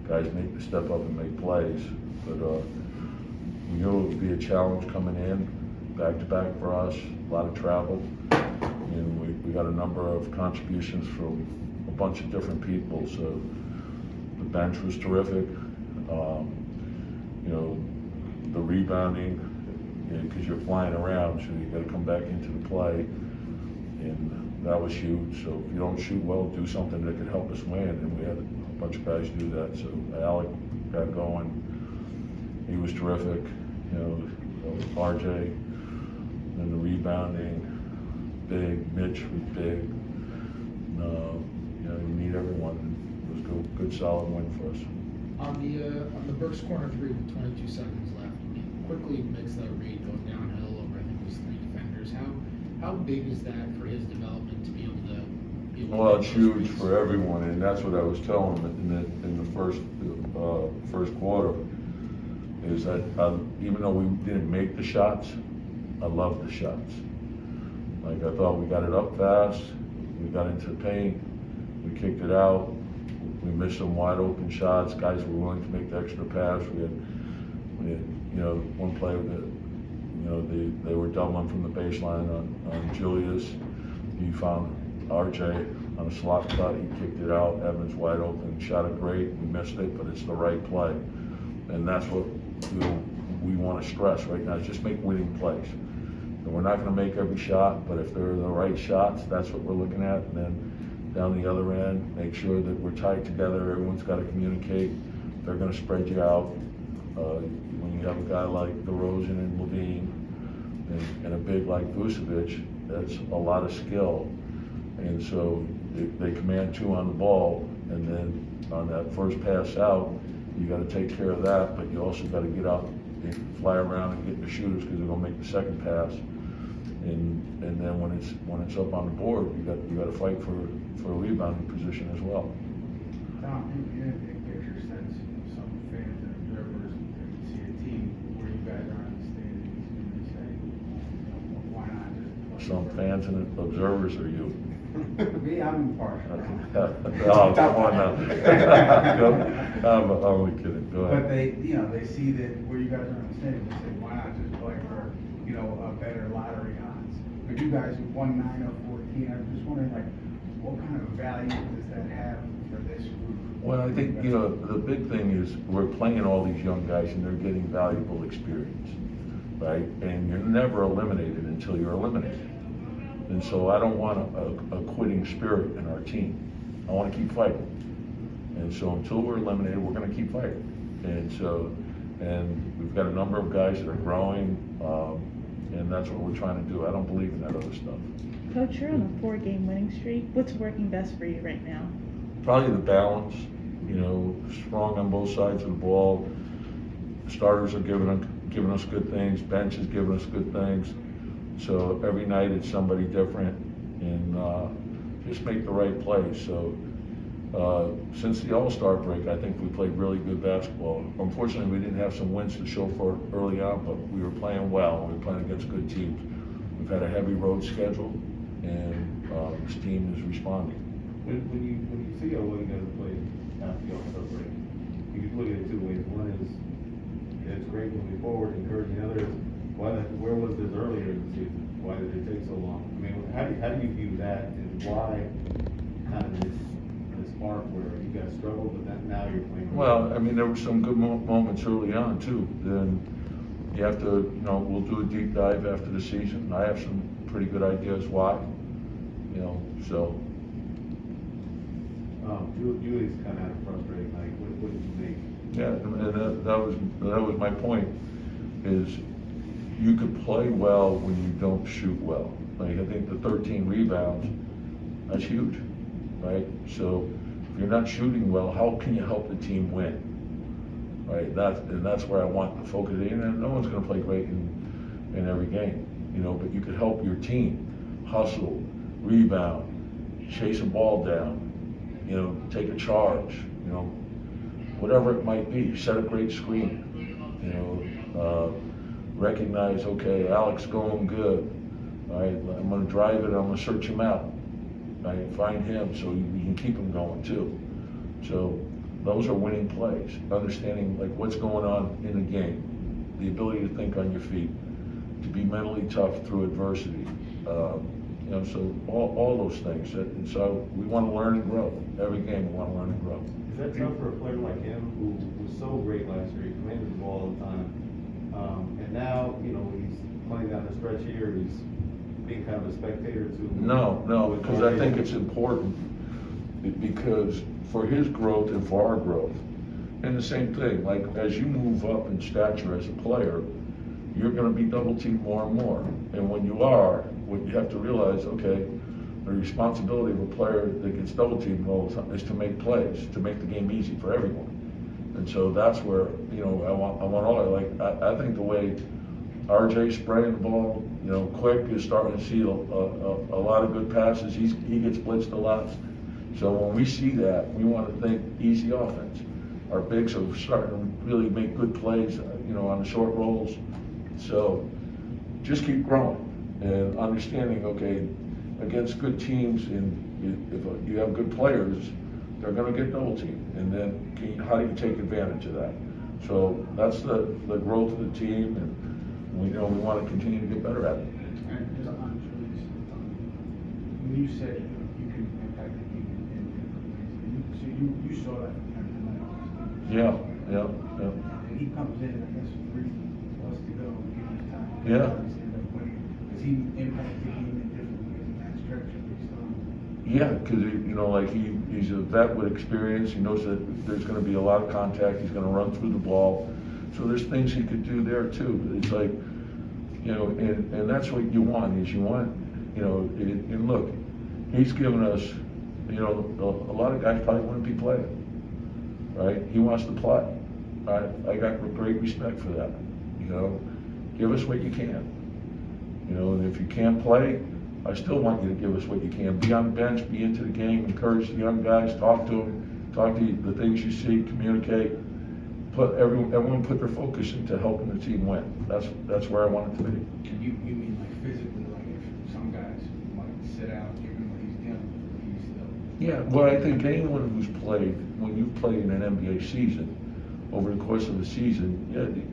guys make the step up and make plays. But we knew it would be a challenge coming in, back-to-back for us, a lot of travel. And we got a number of contributions from a bunch of different people. So the bench was terrific. You know, the rebounding, because you're flying around, so you got to come back into the play. And that was huge. So if you don't shoot well, do something that could help us win. And we had a bunch of guys do that. So Alec got going. He was terrific. You know, RJ, and the rebounding, big. Mitch was big. You know, you need everyone. It was a good, solid win for us. On the Burks corner three with 22 seconds left, he quickly makes that read, goes downhill over, I think it was 3 defenders. How big is that for his development to be able to? Well, it's huge for everyone, and that's what I was telling him in the first quarter. Is that even though we didn't make the shots, I love the shots. Like, I thought we got it up fast, we got into the paint, we kicked it out, we missed some wide open shots, guys were willing to make the extra pass. We had you know, one play that, you know, they were doubling from the baseline on Julius. He found RJ on a slot cut, he kicked it out, Evans wide open, shot it great, we missed it, but it's the right play. And that's what we want to stress right now, is just make winning plays. And we're not going to make every shot, but if they're the right shots, that's what we're looking at. And then down the other end, make sure that we're tied together, everyone's got to communicate. They're going to spread you out. When you have a guy like DeRozan and Levine and a big like Vucevic, that's a lot of skill. And so they command 2 on the ball, and then on that first pass out, you got to take care of that, but you also got to get out and fly around and get the shooters, because they're going to make the second pass. And then when it's up on the board, you got to fight for a rebounding position as well. Tom, you had a big picture sense, some fans and observers see a team where you guys are on the standings and say, why not just? Some fans and observers are you. Me, I'm impartial. Oh, come on now. I'm only kidding. Go ahead. But they see that where you guys are on the standings, they say, why not just play for, a better lottery odds? But you guys won 9 of 14. I'm just wondering, like, what kind of value does that have for this group? Well, I think, the big thing is we're playing all these young guys and they're getting valuable experience, right? And you're never eliminated until you're eliminated. And so I don't want a quitting spirit in our team. I want to keep fighting. And so until we're eliminated, we're going to keep fighting. And we've got a number of guys that are growing, and that's what we're trying to do. I don't believe in that other stuff. Coach, you're on a 4-game winning streak. What's working best for you right now? Probably the balance, strong on both sides of the ball. Starters are giving us good things. Bench is giving us good things. So every night it's somebody different, and just make the right plays. So since the All-Star break, I think we played really good basketball. Unfortunately, we didn't have some wins to show for it early on, but we were playing well. We were playing against good teams. We've had a heavy road schedule, and this team is responding. When you see how well you guys play after the All-Star break, you can look at it 2 ways. One is it's great moving forward, encouraging others. Where was this earlier in the season? Why did it take so long? I mean, how do you view that, and why kind of this arc where you guys struggled, but then now you're playing? Well, I mean, there were some good moments early on too. Then you have to, we'll do a deep dive after the season. I have some pretty good ideas why, so. Julie's kind of frustrating. Like, what did you make? Yeah, and that was my point. Is you could play well when you don't shoot well. Like, I think the 13 rebounds, that's huge, right? So if you're not shooting well, how can you help the team win, right? That's where I want the focus. And no one's going to play great in every game, but you could help your team hustle, rebound, chase a ball down, take a charge, whatever it might be, set a great screen, recognize, okay, Alex going good, all right, I'm going to drive it, I'm going to search him out, right, find him so you can keep him going too. So those are winning plays. Understanding like what's going on in the game, the ability to think on your feet, to be mentally tough through adversity. You know, so all those things. And so we want to learn and grow. Every game we want to learn and grow. Is that tough for a player like him who was so great last year? He commanded the ball all the time. And now, you know, he's playing down the stretch here. He's being kind of a spectator too. No, because I think it's important because for his growth and for our growth. And the same thing, like as you move up in stature as a player, you're going to be double teamed more and more. And when you are, what you have to realize, okay, the responsibility of a player that gets double teamed all the time is to make plays, to make the game easy for everyone. And so that's where, you know, I want all, like, I think the way RJ spraying the ball, you know, quick is starting to see a lot of good passes. He gets blitzed a lot. So when we see that, we want to think easy offense. Our bigs are starting to really make good plays, you know, on the short rolls. So just keep growing and understanding, okay, against good teams, and if you have good players, they're going to get double teamed. And then how do you take advantage of that? So that's the growth of the team, and we know we want to continue to get better at it. And just on Julius, when you said you can impact the game in different ways, so you saw that tonight. Yeah. And he comes in, I guess, 3 plus to go, and gives us time. Yeah. Does he impact the game in different ways in that stretch of his time? Yeah, because you know, like he's a vet with experience. He knows that there's going to be a lot of contact. He's going to run through the ball. So there's things he could do there too. It's like, you know, and that's what you want. You know, and look, he's given us, you know, a lot of guys probably wouldn't be playing, right? He wants to play. I got great respect for that. You know, give us what you can. You know, and if you can't play, I still want you to give us what you can. Be on the bench, be into the game, encourage the young guys, talk to them, talk to the things you see, communicate. Everyone put their focus into helping the team win. That's where I want it to be. And you mean like physically, like if some guys might sit out given what he's dealing with, he's still. Yeah, well, I think anyone who's played, when you've played in an NBA season, over the course of the season,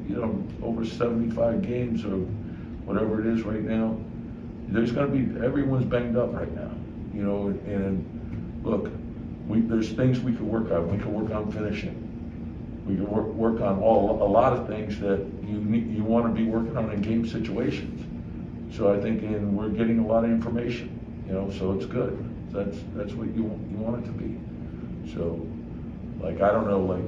you know, over 75 games or whatever it is right now, there's going to be, everyone's banged up right now, you know, and look, there's things we could work on. We could work on finishing. We could work on a lot of things that you want to be working on in game situations. So I think we're getting a lot of information, you know, so it's good. That's what you want it to be. So, like, I don't know, like,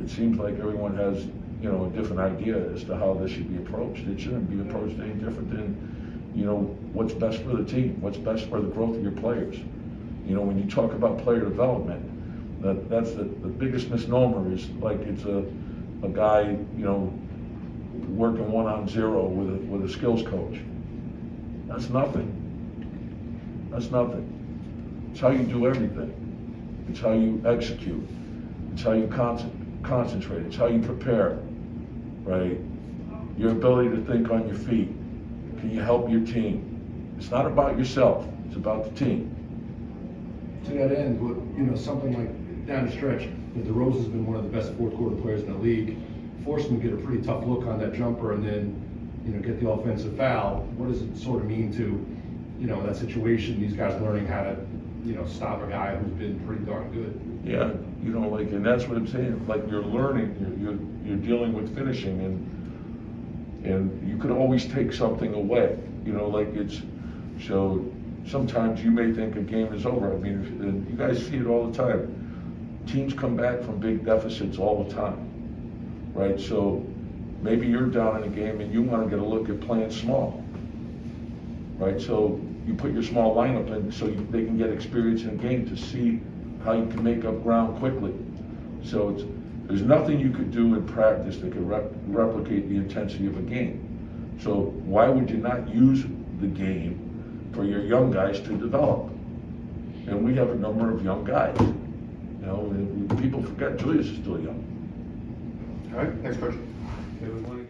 it seems like everyone has, you know, a different idea as to how this should be approached. It shouldn't be approached any different than, you know, what's best for the team, what's best for the growth of your players. You know, when you talk about player development, that's the biggest misnomer is like it's a guy, you know, working 1-on-0 with a skills coach. That's nothing. That's nothing. It's how you do everything. It's how you execute. It's how you concentrate. It's how you prepare, right? Your ability to think on your feet. Can you help your team? It's not about yourself. It's about the team. To that end, you know, something like down the stretch, DeRozan's been one of the best fourth quarter players in the league. Forced him to get a pretty tough look on that jumper and then, you know, get the offensive foul. What does it sort of mean to, you know, in that situation, these guys learning how to, you know, stop a guy who's been pretty darn good? Yeah, you know, like, and that's what I'm saying. Like, you're learning, you're dealing with finishing, and you could always take something away. You know, like so sometimes you may think a game is over. I mean, and you guys see it all the time. Teams come back from big deficits all the time, right? So maybe you're down in a game and you want to get a look at playing small, right? So you put your small lineup in so they can get experience in a game to see how you can make up ground quickly. So there's nothing you could do in practice that could replicate the intensity of a game. So why would you not use the game for your young guys to develop? And we have a number of young guys. You know, people forget Julius is still young. All right, next question. There was one